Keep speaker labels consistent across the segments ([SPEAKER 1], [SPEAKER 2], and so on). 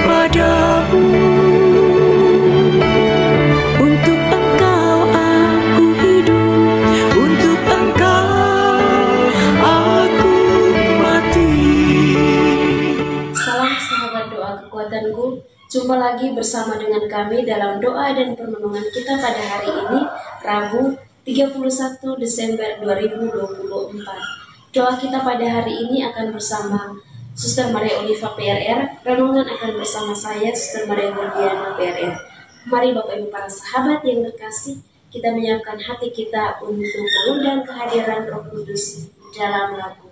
[SPEAKER 1] padamu. Untuk Engkau aku hidup, untuk Engkau aku mati.
[SPEAKER 2] Salam sahabat doa kekuatanku. Jumpa lagi bersama dengan kami dalam doa dan permenungan kita pada hari ini, Rabu 31 Desember 2024. Doa kita pada hari ini akan bersama Suster Maria Oliva PRR, renungan akan bersama saya Suster Maria Gordiana PRR. Mari Bapak Ibu para sahabat yang terkasih, kita menyiapkan hati kita untuk mengundang kehadiran Roh Kudus dalam lagu.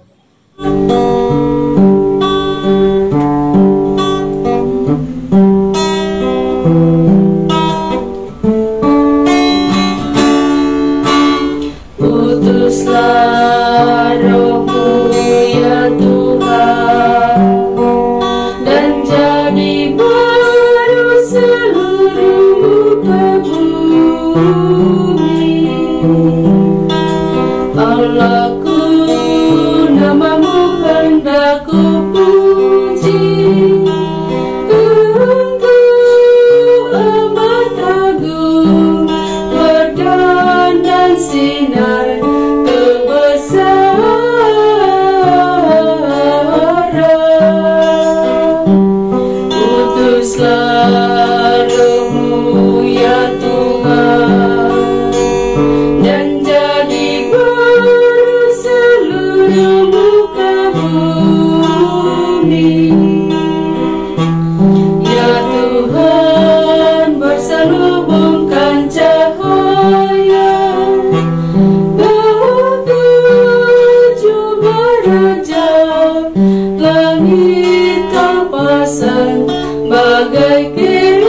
[SPEAKER 1] Utuslah Roh-Mu ya Tuhan, dan jadi baru seluruh muka bumi. Allahku, nama-Mu hendak ku puji. Engkau amat agung, berdan dan sinar Utuslah Roh-Mu ya Tuhan, dan jadi baru seluruh muka bumi. Ya Tuhan, berselubungkan cahaya ketujuh raja, langit Kau pasang bagai kemah.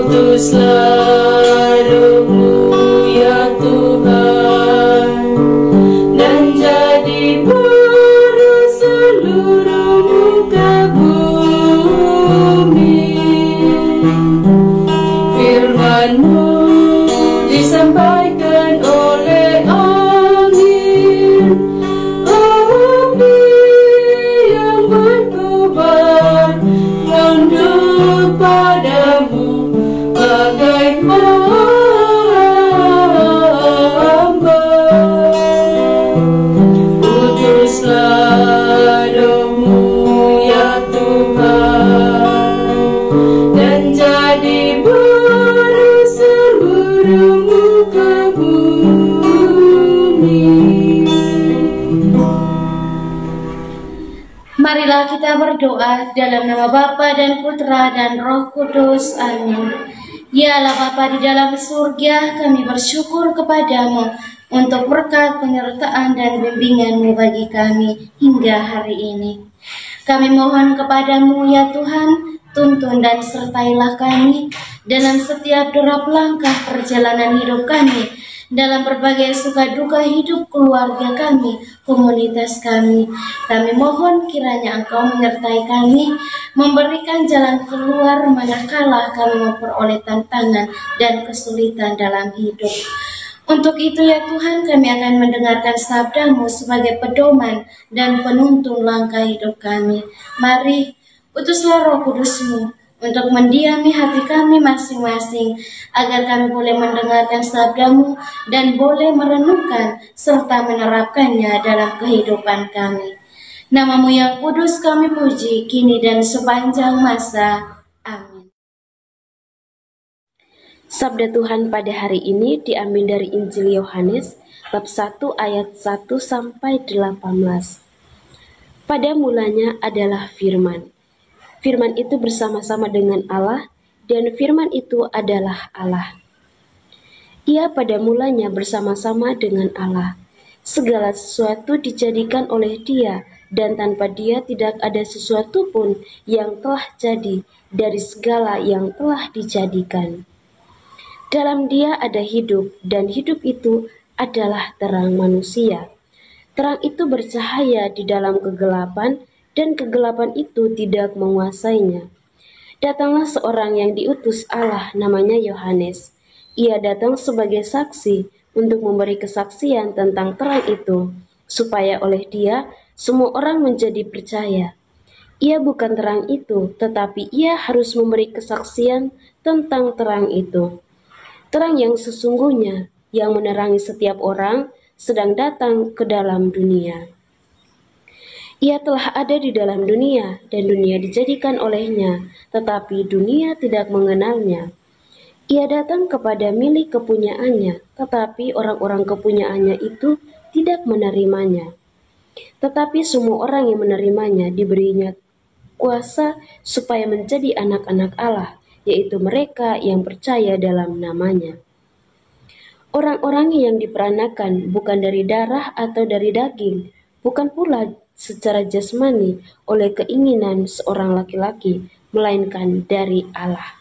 [SPEAKER 1] Utuslah Roh-Mu ya Tuhan, dan jadi baru seluruh muka bumi. Firman-Mu disampaikan oleh angin yang berkobar, tunduk padamu bagai hamba. Utuslah Roh-Mu ya Tuhan, dan jadi baru seluruh muka bumi.
[SPEAKER 2] Marilah kita berdoa dalam nama Bapa dan Putra dan Roh Kudus. Amin. Ya Allah Bapa di dalam surga, kami bersyukur kepadamu untuk berkat penyertaan dan bimbingan-Mu bagi kami hingga hari ini. Kami mohon kepadamu ya Tuhan, tuntun dan sertailah kami dalam setiap derap langkah perjalanan hidup kami, dalam berbagai suka duka hidup keluarga kami, komunitas kami. Kami mohon kiranya Engkau menyertai kami, memberikan jalan keluar manakala kami memperoleh tantangan dan kesulitan dalam hidup. Untuk itu ya Tuhan, kami akan mendengarkan sabda-Mu sebagai pedoman dan penuntun langkah hidup kami. Mari, utuslah Roh Kudus-Mu untuk mendiami hati kami masing-masing, agar kami boleh mendengarkan sabda-Mu dan boleh merenungkan serta menerapkannya dalam kehidupan kami. Nama-Mu yang kudus kami puji, kini dan sepanjang masa. Amin. Sabda Tuhan pada hari ini diambil dari Injil Yohanes, bab 1 ayat 1 sampai 18. Pada mulanya adalah firman. Firman itu bersama-sama dengan Allah, dan firman itu adalah Allah. Ia pada mulanya bersama-sama dengan Allah. Segala sesuatu dijadikan oleh Dia, dan tanpa Dia tidak ada sesuatu pun yang telah jadi dari segala yang telah dijadikan. Dalam Dia ada hidup, dan hidup itu adalah terang manusia. Terang itu bercahaya di dalam kegelapan, dan kegelapan itu tidak menguasainya. Datanglah seorang yang diutus Allah, namanya Yohanes. Ia datang sebagai saksi untuk memberi kesaksian tentang terang itu,
[SPEAKER 3] supaya oleh Dia semua orang menjadi percaya. Ia bukan terang itu, tetapi ia harus memberi kesaksian tentang terang itu. Terang yang sesungguhnya, yang menerangi setiap orang, sedang datang ke dalam dunia. Ia telah ada di dalam dunia, dan dunia dijadikan olehnya, tetapi dunia tidak mengenalnya. Ia datang kepada milik kepunyaannya, tetapi orang-orang kepunyaannya itu tidak menerimanya. Tetapi semua orang yang menerimanya diberinya kuasa supaya menjadi anak-anak Allah, yaitu mereka yang percaya dalam namanya. Orang-orang yang diperanakan bukan dari darah atau dari daging, bukan pula secara jasmani oleh keinginan seorang laki-laki, melainkan dari Allah.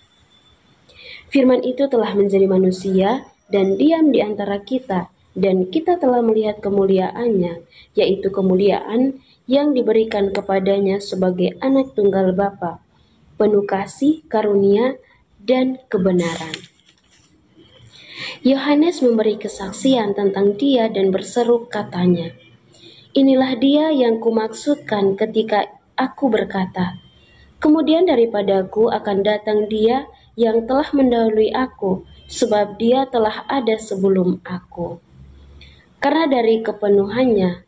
[SPEAKER 3] Firman itu telah menjadi manusia dan diam di antara kita, dan kita telah melihat kemuliaannya, yaitu kemuliaan yang diberikan kepadanya sebagai anak tunggal Bapa, penuh kasih, karunia, dan kebenaran. Yohanes memberi kesaksian tentang Dia dan berseru katanya, "Inilah Dia yang kumaksudkan ketika aku berkata, kemudian daripadaku akan datang Dia yang telah mendahului aku, sebab Dia telah ada sebelum aku." Karena dari kepenuhannya,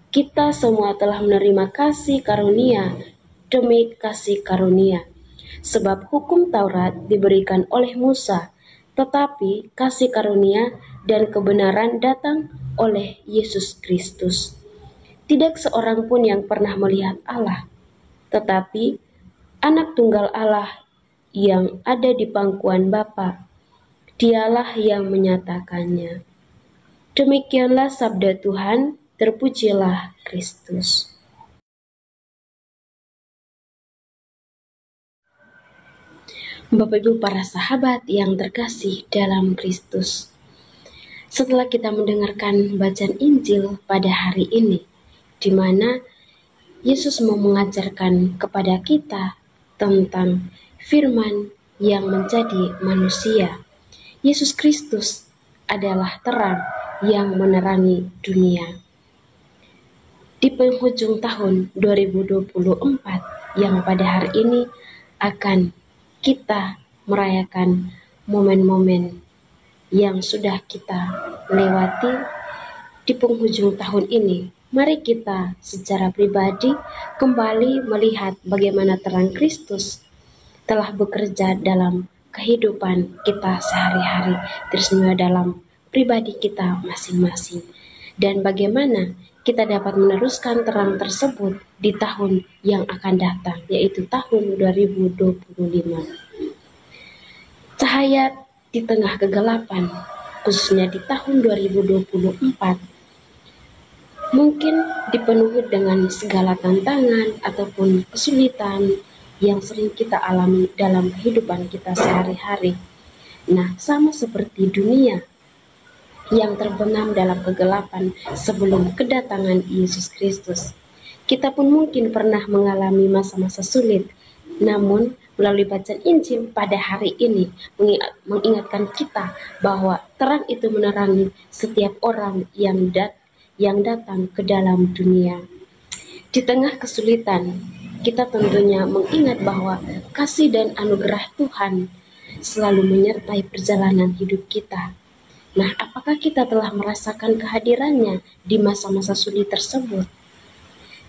[SPEAKER 3] kita semua telah menerima kasih karunia demi kasih karunia. Sebab hukum Taurat diberikan oleh Musa, tetapi kasih karunia dan kebenaran datang oleh Yesus Kristus. Tidak seorang pun yang pernah melihat Allah, tetapi anak tunggal Allah yang ada di pangkuan Bapa, Dialah yang menyatakannya. Demikianlah sabda Tuhan. Terpujilah Kristus. Bapak Ibu para sahabat yang terkasih dalam Kristus, setelah kita mendengarkan bacaan Injil pada hari ini, di mana Yesus mau mengajarkan kepada kita tentang firman yang menjadi manusia. Yesus Kristus adalah terang yang menerangi dunia. Di penghujung tahun 2024 yang pada hari ini akan kita merayakan momen-momen yang sudah kita lewati di penghujung tahun ini. Mari kita secara pribadi kembali melihat bagaimana terang Kristus telah bekerja dalam kehidupan kita sehari-hari, tersenyum dalam pribadi kita masing-masing, dan bagaimana kita dapat meneruskan terang tersebut di tahun yang akan datang, yaitu tahun 2025. Cahaya di tengah kegelapan, khususnya di tahun 2024, mungkin dipenuhi dengan segala tantangan ataupun kesulitan yang sering kita alami dalam kehidupan kita sehari-hari. Nah, sama seperti dunia yang terbenam dalam kegelapan sebelum kedatangan Yesus Kristus, kita pun mungkin pernah mengalami masa-masa sulit. Namun, melalui bacaan Injil pada hari ini mengingatkan kita bahwa terang itu menerangi setiap orang yang datang ke dalam dunia. Di tengah kesulitan, kita tentunya mengingat bahwa kasih dan anugerah Tuhan selalu menyertai perjalanan hidup kita. Nah, apakah kita telah merasakan kehadirannya di masa-masa sulit tersebut?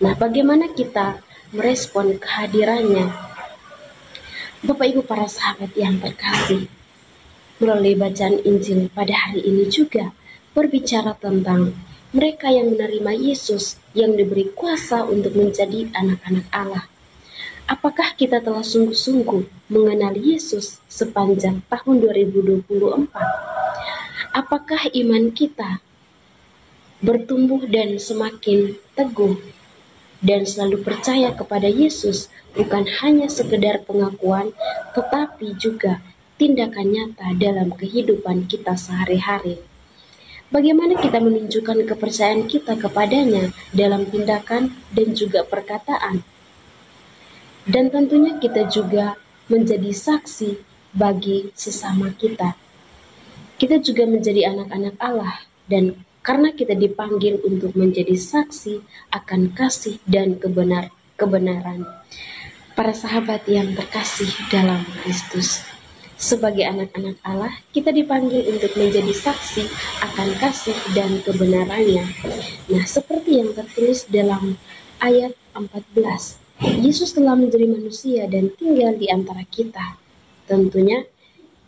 [SPEAKER 3] Nah, bagaimana kita merespon kehadirannya? Bapak Ibu para sahabat yang terkasih, melalui bacaan Injil pada hari ini juga berbicara tentang mereka yang menerima Yesus yang diberi kuasa untuk menjadi anak-anak Allah. Apakah kita telah sungguh-sungguh mengenal Yesus sepanjang tahun 2024? Apakah iman kita bertumbuh dan semakin teguh dan selalu percaya kepada Yesus, bukan hanya sekedar pengakuan, tetapi juga tindakan nyata dalam kehidupan kita sehari-hari? Bagaimana kita menunjukkan kepercayaan kita kepadanya dalam tindakan dan juga perkataan? Dan tentunya kita juga menjadi saksi bagi sesama kita. Kita juga menjadi anak-anak Allah, dan karena kita dipanggil untuk menjadi saksi akan kasih dan kebenaran. Para sahabat yang terkasih dalam Kristus, sebagai anak-anak Allah, kita dipanggil untuk menjadi saksi akan kasih dan kebenarannya. Nah, seperti yang tertulis dalam ayat 14, Yesus telah menjadi manusia dan tinggal di antara kita. Tentunya,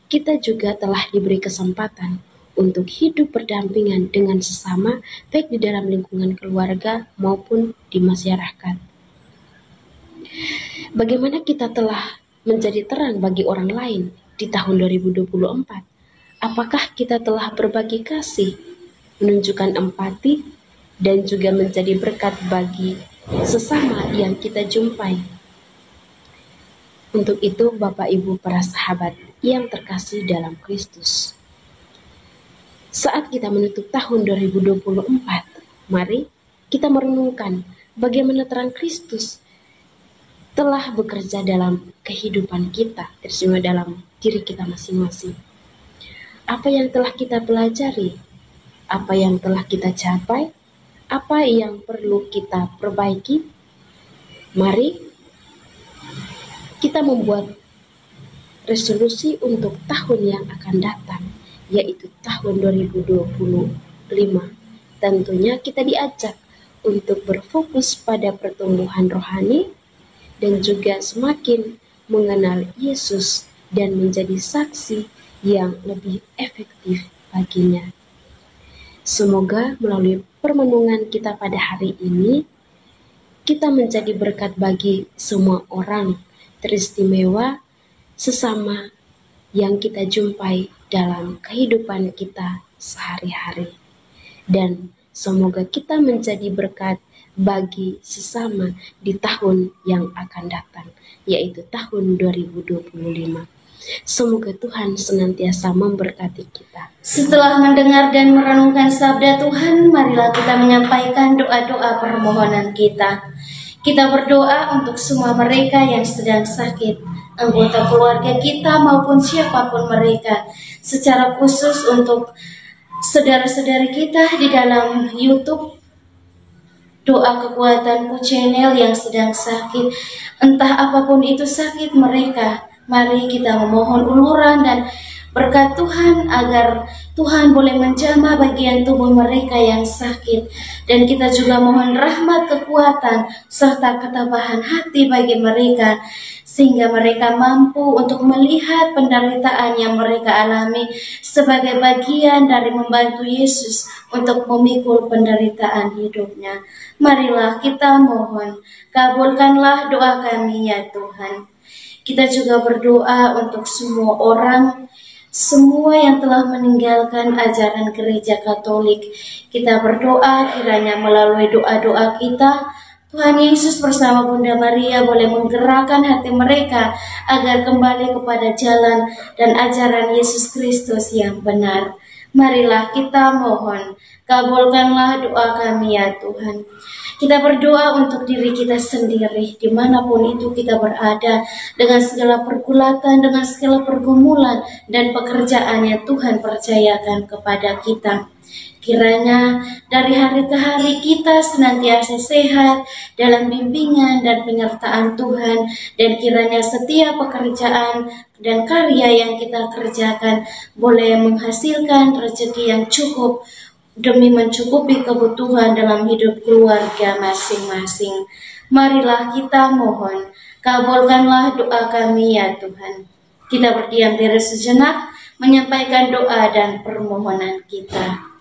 [SPEAKER 3] kita juga telah diberi kesempatan untuk hidup berdampingan dengan sesama, baik di dalam lingkungan keluarga maupun di masyarakat. Bagaimana kita telah menjadi terang bagi orang lain di tahun 2024? Apakah kita telah berbagi kasih, menunjukkan empati, dan juga menjadi berkat bagi sesama yang kita jumpai? Untuk itu, Bapak Ibu para sahabat yang terkasih dalam Kristus, saat kita menutup tahun 2024, mari kita merenungkan bagaimana terang Kristus telah bekerja dalam kehidupan kita, terutama dalam diri kita masing-masing. Apa yang telah kita pelajari, apa yang telah kita capai, apa yang perlu kita perbaiki. Mari kita membuat resolusi untuk tahun yang akan datang, yaitu tahun 2025. Tentunya kita diajak untuk berfokus pada pertumbuhan rohani dan juga semakin mengenal Yesus dan menjadi saksi yang lebih efektif baginya. Semoga melalui permenungan kita pada hari ini, kita menjadi berkat bagi semua orang, teristimewa sesama yang kita jumpai dalam kehidupan kita sehari-hari. Dan semoga kita menjadi berkat bagi sesama di tahun yang akan datang, yaitu tahun 2025. Semoga Tuhan senantiasa memberkati kita.
[SPEAKER 2] Setelah mendengar dan merenungkan sabda Tuhan, marilah kita menyampaikan doa-doa permohonan kita. Kita berdoa untuk semua mereka yang sedang sakit, anggota keluarga kita maupun siapapun mereka, secara khusus untuk saudara-saudari kita di dalam YouTube Doa Kekuatanku channel yang sedang sakit, entah apapun itu sakit mereka. Mari kita memohon uluran dan berkat Tuhan agar Tuhan boleh menjamah bagian tubuh mereka yang sakit. Dan kita juga mohon rahmat, kekuatan, serta ketabahan hati bagi mereka, sehingga mereka mampu untuk melihat penderitaan yang mereka alami sebagai bagian dari membantu Yesus untuk memikul penderitaan hidupnya. Marilah kita mohon, kabulkanlah doa kami ya Tuhan. Kita juga berdoa untuk semua orang, semua yang telah meninggalkan ajaran gereja Katolik. Kita berdoa kiranya melalui doa-doa kita, Tuhan Yesus bersama Bunda Maria boleh menggerakkan hati mereka agar kembali kepada jalan dan ajaran Yesus Kristus yang benar. Marilah kita mohon, kabulkanlah doa kami ya Tuhan. Kita berdoa untuk diri kita sendiri, dimanapun itu kita berada, dengan segala pergulatan, dengan segala pergumulan, dan pekerjaan yang Tuhan percayakan kepada kita. Kiranya dari hari ke hari kita senantiasa sehat dalam bimbingan dan penyertaan Tuhan, dan kiranya setiap pekerjaan dan karya yang kita kerjakan boleh menghasilkan rezeki yang cukup demi mencukupi kebutuhan dalam hidup keluarga masing-masing. Marilah kita mohon, kabulkanlah doa kami ya Tuhan. Kita berdiam diri sejenak, menyampaikan doa dan permohonan kita.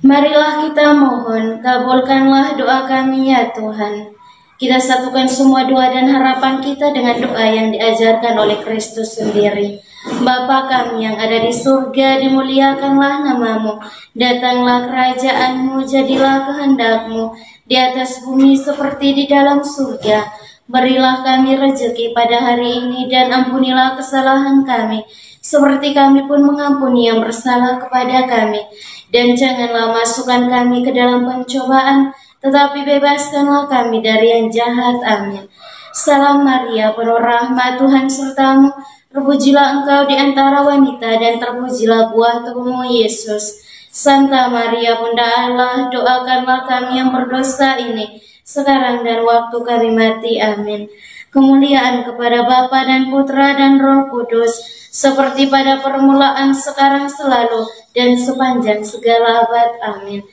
[SPEAKER 2] Marilah kita mohon, kabulkanlah doa kami ya Tuhan. Kita satukan semua doa dan harapan kita dengan doa yang diajarkan oleh Kristus sendiri. Bapa kami yang ada di surga, dimuliakanlah namamu. Datanglah kerajaanmu, jadilah kehendakmu di atas bumi seperti di dalam surga. Berilah kami rezeki pada hari ini dan ampunilah kesalahan kami, seperti kami pun mengampuni yang bersalah kepada kami. Dan janganlah masukkan kami ke dalam pencobaan, tetapi bebaskanlah kami dari yang jahat. Amin. Salam Maria, penuh rahmat, Tuhan sertamu. Terpujilah engkau di antara wanita, dan terpujilah buah tubuhmu, Yesus. Santa Maria, Bunda Allah, doakanlah kami yang berdosa ini, sekarang dan waktu kami mati. Amin. Kemuliaan kepada Bapa dan Putra dan Roh Kudus, seperti pada permulaan, sekarang, selalu, dan sepanjang segala abad. Amin.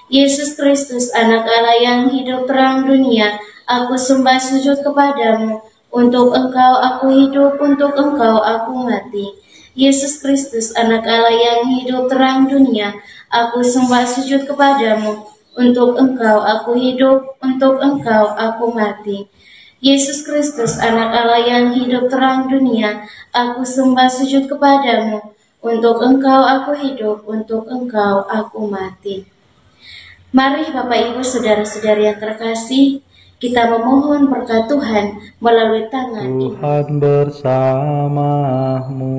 [SPEAKER 2] Yesus Kristus, anak Allah yang hidup terang dunia, aku sembah sujud kepadamu. Untuk engkau aku hidup, untuk engkau aku mati. Yesus Kristus, anak Allah yang hidup terang dunia, aku sembah sujud kepadamu. Untuk engkau aku hidup, untuk engkau aku mati. Yesus Kristus, anak Allah yang hidup terang dunia, aku sembah sujud kepadamu. Untuk engkau aku hidup, untuk engkau aku mati. Mari Bapak Ibu Saudara-saudari yang terkasih, kita memohon berkat Tuhan melalui tangan
[SPEAKER 4] Tuhan bersamamu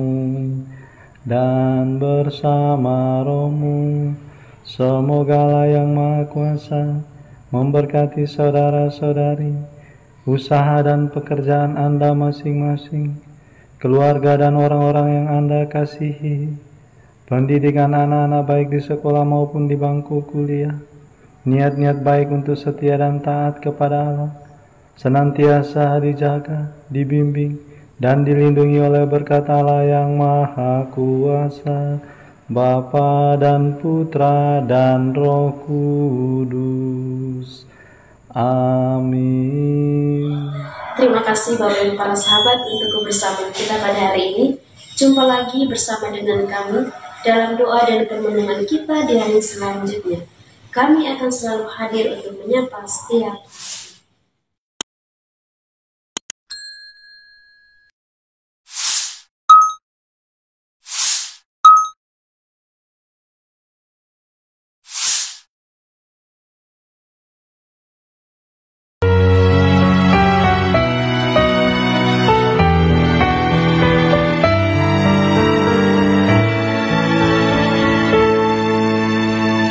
[SPEAKER 4] dan bersama rohmu. Semoga yang Maha Kuasa memberkati saudara-saudari, usaha dan pekerjaan Anda masing-masing, keluarga dan orang-orang yang Anda kasihi, pendidikan anak-anak baik di sekolah maupun di bangku kuliah, niat-niat baik untuk setia dan taat kepada Allah, senantiasa dijaga, dibimbing, dan dilindungi oleh berkat Allah yang Maha Kuasa, Bapa dan Putra dan Roh Kudus. Amin.
[SPEAKER 3] Terima kasih Bapak dan para sahabat untuk kebersamaan kita pada hari ini. Jumpa lagi bersama dengan kami dalam doa dan permenungan kita di hari selanjutnya. Kami akan selalu hadir untuk menyapa setiap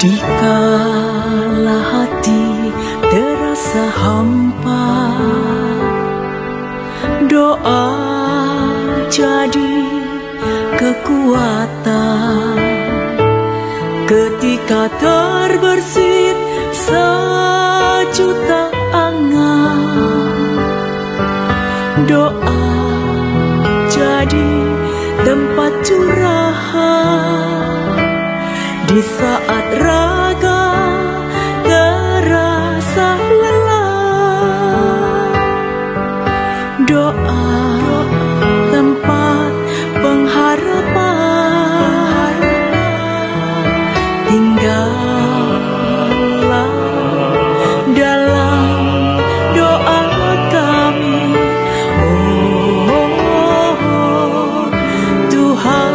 [SPEAKER 5] Dikala hati terasa hampa, doa jadi kekuatan. Ketika terbersit sejuta angan, doa jadi tempat curahan. Di saat raga terasa lelah, doa tempat pengharapan. Tinggallah dalam doa kami, oh Tuhan.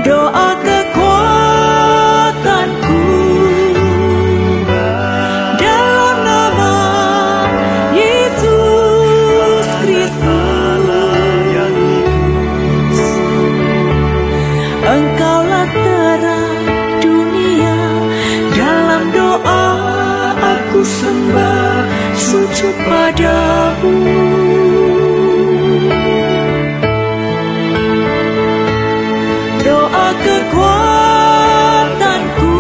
[SPEAKER 5] Doa kekuatanku dalam nama Yesus Kristus. Engkaulah terang dunia, dalam doa aku sembah sujud padamu. Doa kekuatanku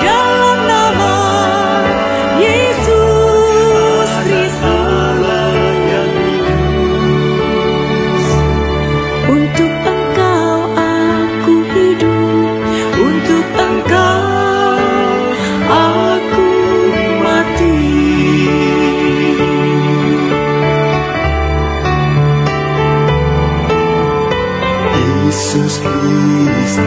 [SPEAKER 5] dalam nama Yesus Kristus. Untuk engkau aku hidup, untuk engkau aku mati. Yesus Kristus,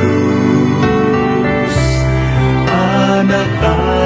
[SPEAKER 5] anak Allah.